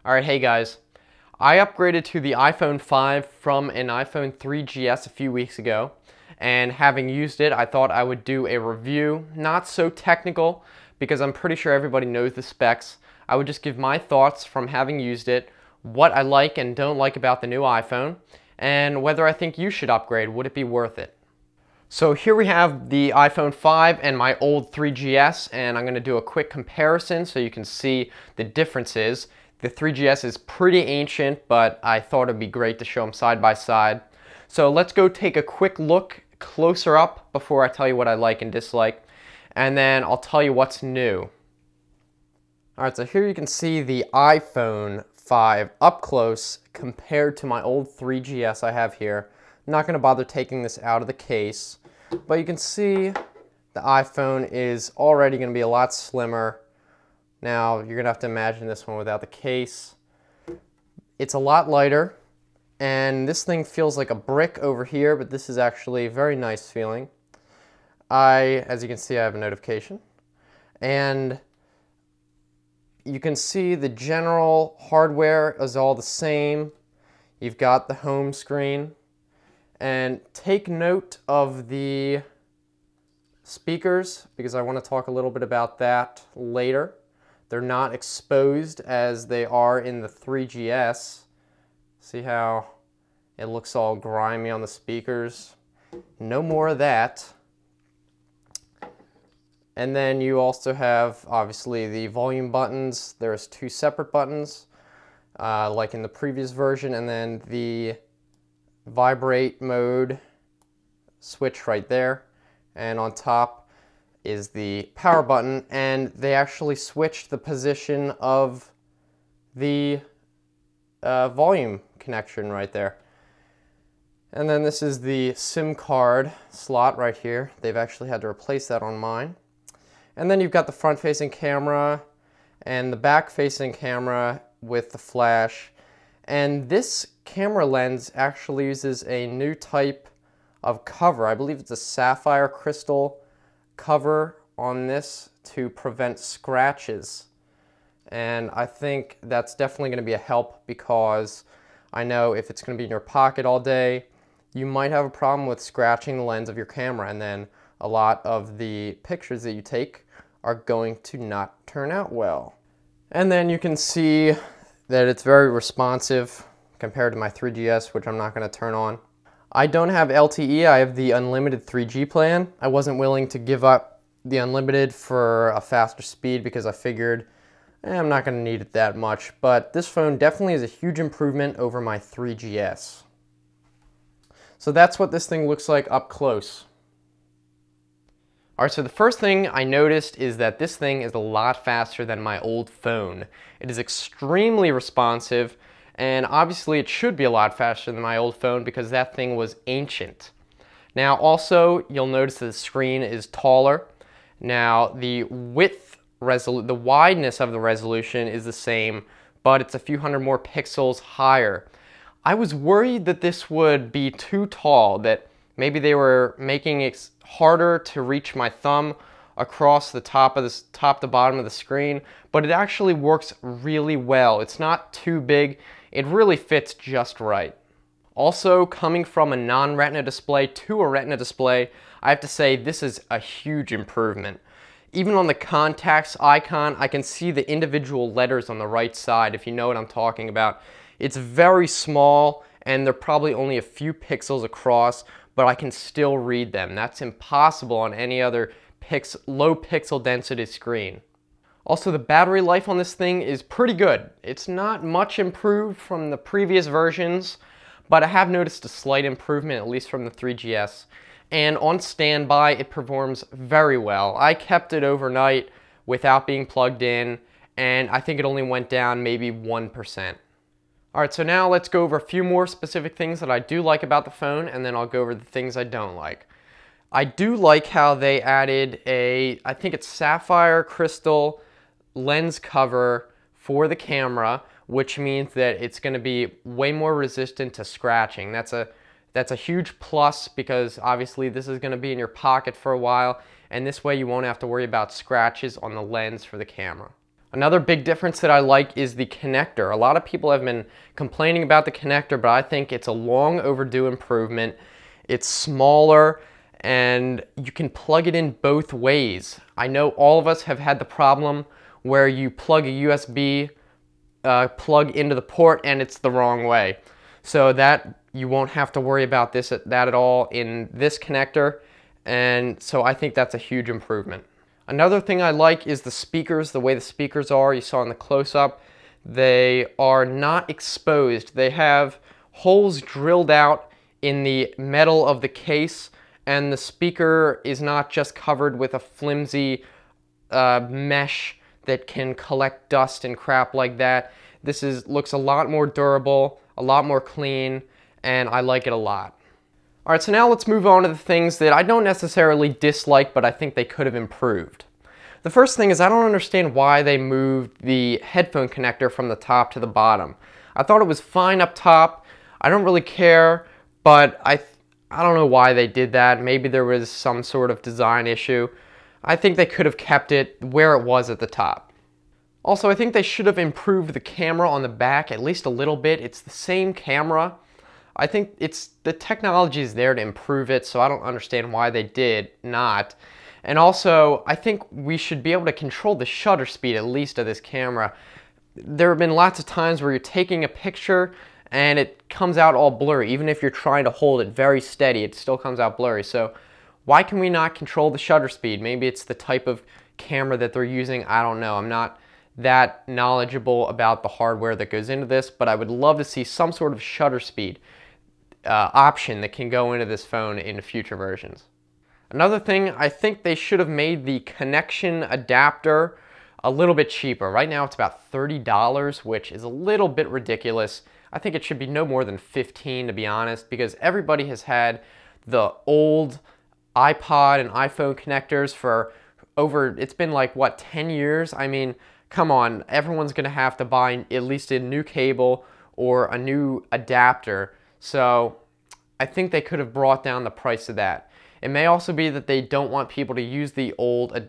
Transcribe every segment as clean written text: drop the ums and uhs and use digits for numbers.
Alright, hey guys. I upgraded to the iPhone 5 from an iPhone 3GS a few weeks ago, and having used it, I thought I would do a review, not so technical, because I'm pretty sure everybody knows the specs. I would just give my thoughts from having used it, what I like and don't like about the new iPhone, and whether I think you should upgrade. Would it be worth it? So here we have the iPhone 5 and my old 3GS, and I'm going to do a quick comparison so you can see the differences. The 3GS is pretty ancient, but I thought it'd be great to show them side by side. So let's go take a quick look closer up before I tell you what I like and dislike, and then I'll tell you what's new. Alright, so here you can see the iPhone 5 up close compared to my old 3GS I have here. I'm not going to bother taking this out of the case, but you can see the iPhone is already going to be a lot slimmer. Now, you're going to have to imagine this one without the case. It's a lot lighter, and this thing feels like a brick over here, but this is actually very nice feeling. As you can see, I have a notification, and you can see the general hardware is all the same. You've got the home screen, and take note of the speakers because I want to talk a little bit about that later. They're not exposed as they are in the 3GS. See how it looks all grimy on the speakers? No more of that. And then you also have, obviously, the volume buttons. There's two separate buttons, like in the previous version, and then the vibrate mode switch right there. And on top is the power button, and they actually switched the position of the volume connection right there. And then this is the SIM card slot right here. They've actually had to replace that on mine. And then you've got the front-facing camera and the back-facing camera with the flash. And this camera lens actually uses a new type of cover. I believe it's a sapphire crystal cover on this to prevent scratches, and I think that's definitely going to be a help because I know if it's going to be in your pocket all day, you might have a problem with scratching the lens of your camera, and then a lot of the pictures that you take are going to not turn out well. And then you can see that it's very responsive compared to my 3GS, which I'm not going to turn on. I don't have LTE, I have the unlimited 3G plan. I wasn't willing to give up the unlimited for a faster speed because I figured I'm not going to need it that much, but this phone definitely is a huge improvement over my 3GS. So that's what this thing looks like up close. Alright, so the first thing I noticed is that this thing is a lot faster than my old phone. It is extremely responsive, and obviously it should be a lot faster than my old phone because that thing was ancient. Now also, you'll notice that the screen is taller. Now the the wideness of the resolution is the same, but it's a few hundred more pixels higher. I was worried that this would be too tall, that maybe they were making it harder to reach my thumb across the top to bottom of the screen, but it actually works really well. It's not too big. It really fits just right. Also, coming from a non-Retina display to a Retina display, I have to say this is a huge improvement. Even on the contacts icon, I can see the individual letters on the right side, if you know what I'm talking about. It's very small, and they're probably only a few pixels across, but I can still read them. That's impossible on any other low pixel density screen. Also, the battery life on this thing is pretty good. It's not much improved from the previous versions, but I have noticed a slight improvement, at least from the 3GS. And on standby, it performs very well. I kept it overnight without being plugged in, and I think it only went down maybe 1%. Alright, so now let's go over a few more specific things that I do like about the phone, and then I'll go over the things I don't like. I do like how they added I think it's sapphire crystal lens cover for the camera, which means that it's going to be way more resistant to scratching. That's a huge plus because obviously this is going to be in your pocket for a while, and this way you won't have to worry about scratches on the lens for the camera. Another big difference that I like is the connector. A lot of people have been complaining about the connector, but I think it's a long overdue improvement. It's smaller and you can plug it in both ways. I know all of us have had the problem where you plug a USB plug into the port and it's the wrong way. So that you won't have to worry about that at all in this connector, and so I think that's a huge improvement. Another thing I like is the speakers, the way the speakers are. You saw in the close-up, they are not exposed. They have holes drilled out in the metal of the case, and the speaker is not just covered with a flimsy mesh that can collect dust and crap like that. This looks a lot more durable, a lot more clean, and I like it a lot. Alright, so now let's move on to the things that I don't necessarily dislike, but I think they could have improved. The first thing is I don't understand why they moved the headphone connector from the top to the bottom. I thought it was fine up top. I don't really care, but I don't know why they did that. Maybe there was some sort of design issue. I think they could have kept it where it was at the top. Also, I think they should have improved the camera on the back at least a little bit. It's the same camera. I think the technology is there to improve it, so I don't understand why they did not. And also, I think we should be able to control the shutter speed at least of this camera. There have been lots of times where you're taking a picture and it comes out all blurry. Even if you're trying to hold it very steady, it still comes out blurry. So why can we not control the shutter speed? Maybe it's the type of camera that they're using. I don't know. I'm not that knowledgeable about the hardware that goes into this, but I would love to see some sort of shutter speed option that can go into this phone in future versions. Another thing, I think they should have made the connection adapter a little bit cheaper. Right now it's about $30, which is a little bit ridiculous. I think it should be no more than $15 to be honest, because everybody has had the old iPod and iPhone connectors for it's been like, what, 10 years? I mean, come on, everyone's gonna have to buy at least a new cable or a new adapter. So I think they could have brought down the price of that. It may also be that they don't want people to use the old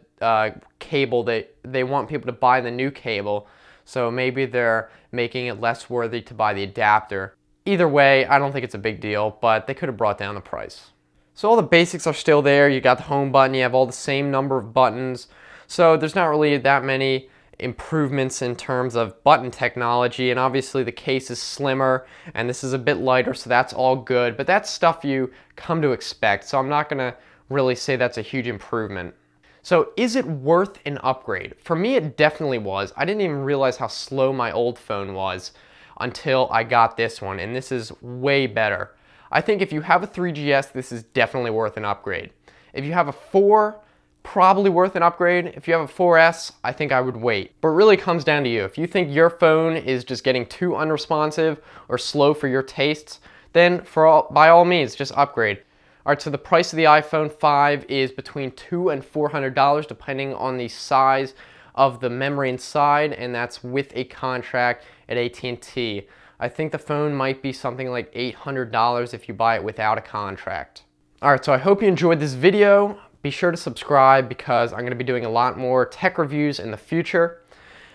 cable. They want people to buy the new cable. So maybe they're making it less worthy to buy the adapter. Either way, I don't think it's a big deal, but they could have brought down the price. So all the basics are still there. You got the home button, you have all the same number of buttons. So there's not really that many improvements in terms of button technology, and obviously the case is slimmer and this is a bit lighter, so that's all good, but that's stuff you come to expect, so I'm not gonna really say that's a huge improvement. So is it worth an upgrade? For me, it definitely was. I didn't even realize how slow my old phone was until I got this one, and this is way better. I think if you have a 3GS, this is definitely worth an upgrade. If you have a 4, probably worth an upgrade. If you have a 4S, I think I would wait. But it really comes down to you. If you think your phone is just getting too unresponsive or slow for your tastes, then by all means, just upgrade. Alright, so the price of the iPhone 5 is between $200 and $400 depending on the size of the memory inside, and that's with a contract at AT&T. I think the phone might be something like $800 if you buy it without a contract. Alright, so I hope you enjoyed this video. Be sure to subscribe because I'm going to be doing a lot more tech reviews in the future.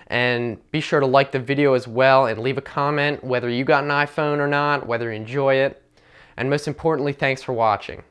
And be sure to like the video as well and leave a comment whether you got an iPhone or not, whether you enjoy it. And most importantly, thanks for watching.